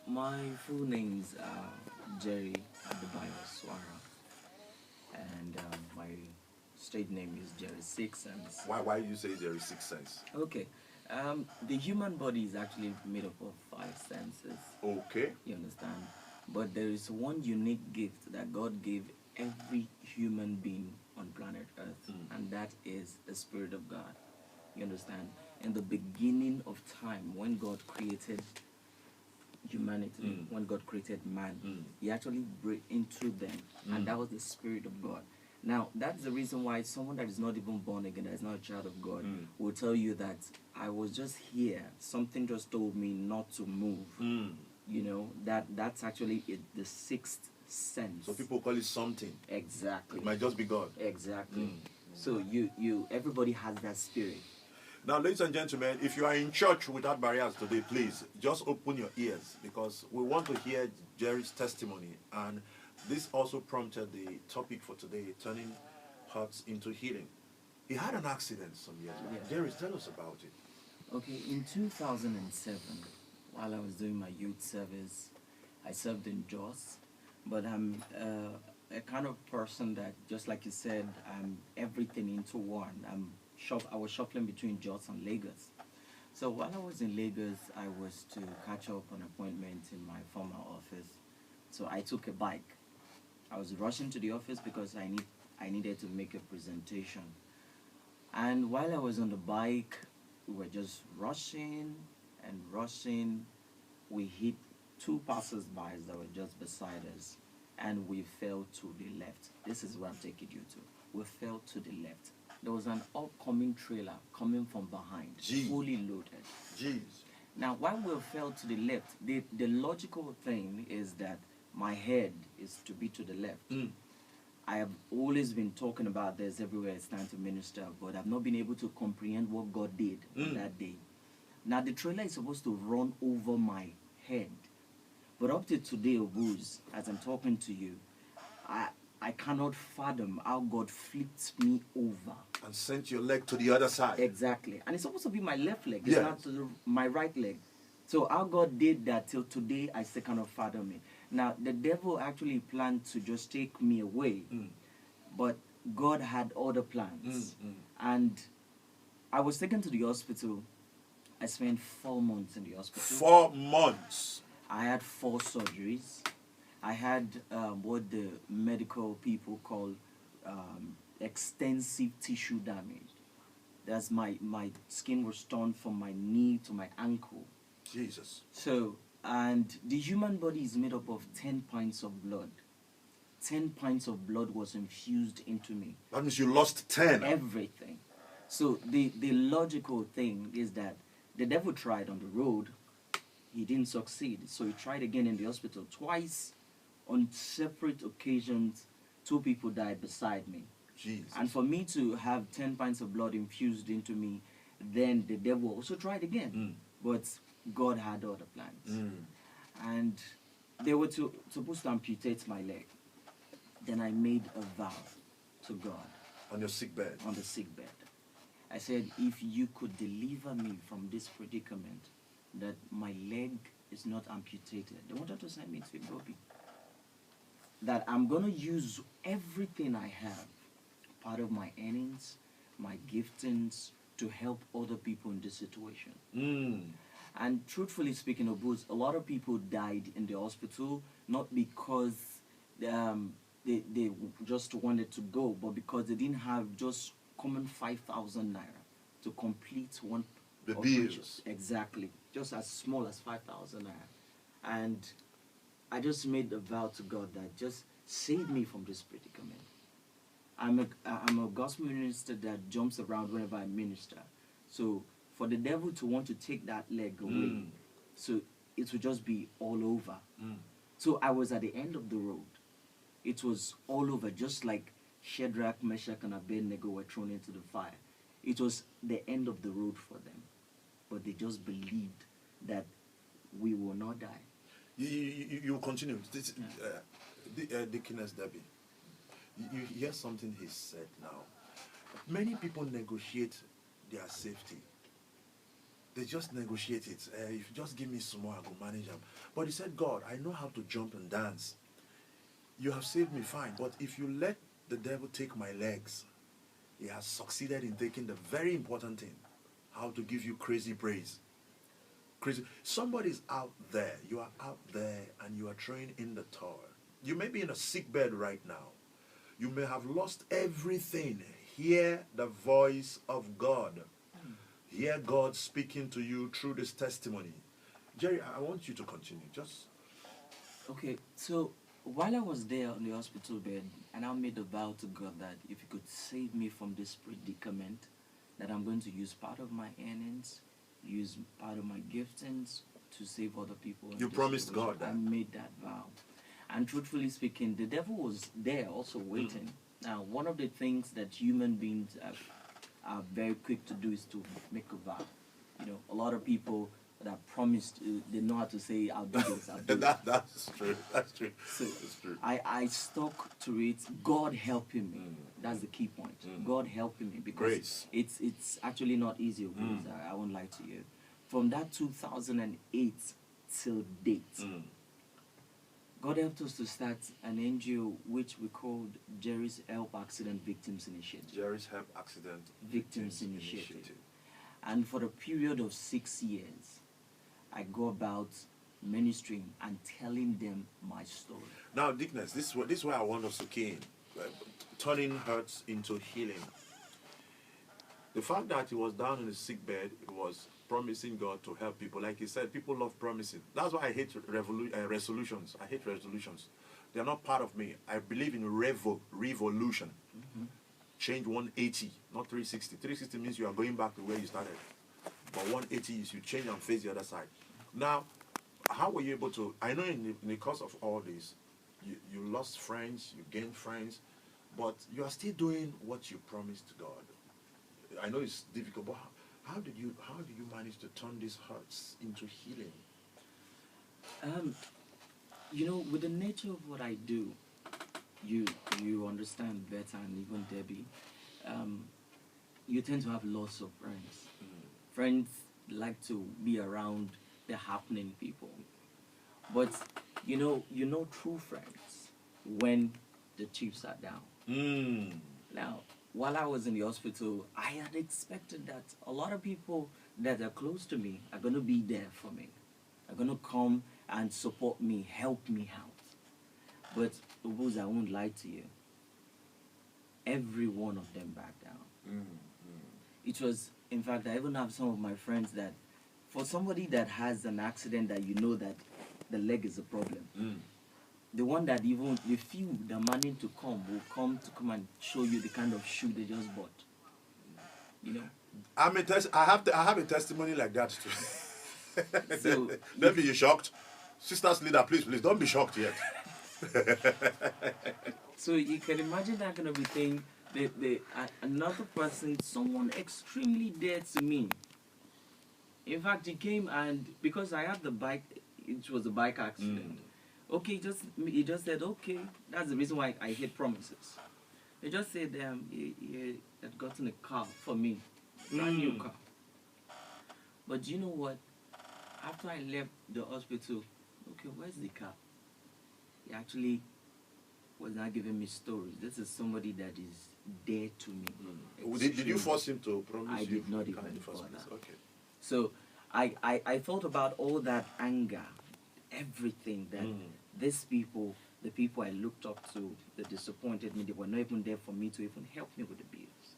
My full names are Jheri6thsense, and my stage name is Jheri6thsense. Why you say Jheri6thsense? Okay. The human body is actually made up of five senses. Okay. You understand? But there is one unique gift that God gave every human being on planet Earth, and that is the Spirit of God. You understand? In the beginning of time, when God created humanity, when God created man, He actually breathed into them, and that was the Spirit of God. Now, that's the reason why someone that is not even born again, that is not a child of God, will tell you that I was just here. Something just told me not to move. You know, that's actually the sixth sense. So people call it something. Exactly. It might just be God. Exactly. So everybody has that spirit. Now, ladies and gentlemen, if you are in church without barriers today, please just open your ears, because we want to hear Jheri's testimony. And this also prompted the topic for today, turning hearts into healing. He had an accident some years ago. Yeah. Jheri, tell us about it. Okay, in 2007, while I was doing my youth service, I served in Jos, but I'm a kind of person that, just like you said, I'm everything into one. I was shuffling between Jos and Lagos. So while I was in Lagos, I was to catch up on appointment in my former office. So I took a bike. I was rushing to the office because I needed to make a presentation. And while I was on the bike, we were just rushing and rushing. We hit two passers-by that were just beside us, and we fell to the left. This is where I'm taking you to. We fell to the left. There was an upcoming trailer coming from behind, fully loaded. Jeez. Now, while we fell to the left, the logical thing is that my head is to be to the left. I have always been talking about this everywhere it's time to minister, but I've not been able to comprehend what God did on that day. Now, the trailer is supposed to run over my head, but up to today, Obuz, as I'm talking to you, I cannot fathom how God flipped me over. And sent your leg to the other side. Exactly. And it's supposed to be my left leg. It's Yes. not my right leg. So how God did that till today, I still cannot fathom it. Now, the devil actually planned to just take me away. But God had other plans. And I was taken to the hospital. I spent 4 months in the hospital. 4 months. I had 4 surgeries. I had what the medical people call extensive tissue damage. That's my skin was torn from my knee to my ankle. Jesus. So, and the human body is made up of 10 pints of blood. 10 pints of blood was infused into me. That means you lost 10. Everything. So the logical thing is that the devil tried on the road. He didn't succeed. So he tried again in the hospital. Twice on separate occasions, 2 people died beside me. Jesus. And for me to have 10 pints of blood infused into me, then the devil also tried again. But God had other plans. And they were supposed to amputate my leg. Then I made a vow to God. On your sick bed. On the sick bed. I said, if you could deliver me from this predicament, that my leg is not amputated. They wanted to send me to Ethiopia. That I'm going to use everything I have, part of my earnings, my giftings, to help other people in this situation. And truthfully speaking, Obuz, a lot of people died in the hospital, not because they just wanted to go, but because they didn't have just common 5,000 naira to complete one. The bills. Exactly. Just as small as 5,000 naira. And I just made a vow to God that just save me from this predicament. I'm a gospel minister that jumps around whenever I minister. So for the devil to want to take that leg away, so it would just be all over. So I was at the end of the road. It was all over, just like Shadrach, Meshach, and Abednego were thrown into the fire. It was the end of the road for them. But they just believed that we will not die. You continue. This, Deaconess Debbie, you hear something he said now. Many people negotiate their safety. they just negotiate it. If you just give me some more, I will manage them. But he said, God, I know how to jump and dance. You have saved me, fine. But if you let the devil take my legs, he has succeeded in taking the very important thing, how to give you crazy praise. Crazy. Somebody's out there. You are out there and you are throwing in the towel. You may be in a sick bed right now. You may have lost everything. Hear the voice of God. Hear God speaking to you through this testimony. Jerry, I want you to continue. Just Okay, so while I was there on the hospital bed, and I made a vow to God that if He could save me from this predicament, that I'm going to use part of my earnings, use part of my giftings to save other people. You promised God that. I made that vow. And truthfully speaking, the devil was there also waiting. Now, one of the things that human beings are very quick to do is to make a vow. You know, a lot of people that promised, they know how to say, I'll do this, I'll do that. That's true. That's true. So That's true. I stuck to it. God helping me. That's the key point. God helping me, because Grace. it's actually not easy. I won't lie to you. From that 2008 till date, God helped us to start an NGO which we called Jheri's Help Accident Victims Initiative. Jheri's Help Accident Victims Initiative. And for the period of 6 years, I go about ministering and telling them my story. Now, Dickness, this is where I want us to key in. Turning hurts into healing. The fact that he was down in the sick bed, it was promising God to help people. Like he said, people love promising. That's why I hate resolutions. I hate resolutions. They are not part of me. I believe in revolution. Change 180, not 360. 360 means you are going back to where you started. But 180 is you change and face the other side. Now, how were you able to, I know in the course of all this, you lost friends, you gained friends, but you are still doing what you promised God. I know it's difficult, but how did you manage to turn these hurts into healing? You know, with the nature of what I do, you understand better, and even Debbie, you tend to have lots of friends. Friends like to be around the happening people. But you know true friends when the chips are down. Now, while I was in the hospital, I had expected that a lot of people that are close to me are going to be there for me, are going to come and support me, help me out. But Obuszalee, I won't lie to you, every one of them backed down. It was, in fact, I even have some of my friends that, for somebody that has an accident that you know that the leg is a problem, the one that even the few that managed to come will come and show you the kind of shoe they just bought. You know. I have a testimony like that too. So Don't be shocked. Sisters leader, please, don't be shocked yet. So you can imagine that kind of a thing. Another person, someone extremely dear to me. In fact, he came, and because I had the bike, it was a bike accident. Okay, he just said, okay, that's the reason why I hate promises. He just said he had gotten a car for me, brand new car. But you know what? After I left the hospital, okay, where's the car? He actually was not giving me stories. This is somebody that is dear to me. Did you force him to promise I you? did not even force force that. Okay. So I thought about all that anger, everything that these people, the people I looked up to, that disappointed me, they were not even there for me to even help me with the bills.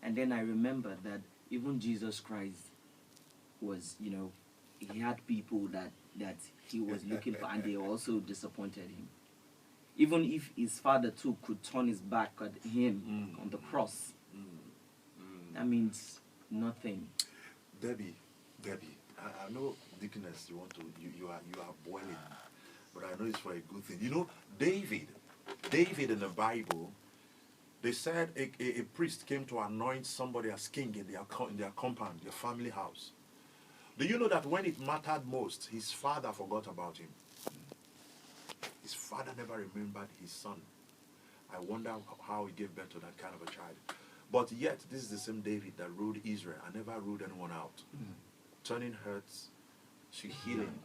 And then I remembered that even Jesus Christ was, he had people that he was looking for, and they also disappointed him. Even if his father too could turn his back at him on the cross, that means nothing. Debbie, I know Dickness, you are boiling, but I know it's for a good thing. You know, David in the Bible, they said a priest came to anoint somebody as king in their compound, their family house. Do you know that when it mattered most, his father forgot about him? His father never remembered his son. I wonder how he gave birth to that kind of a child. But yet, this is the same David that ruled Israel and never ruled anyone out. turning hurts to healing.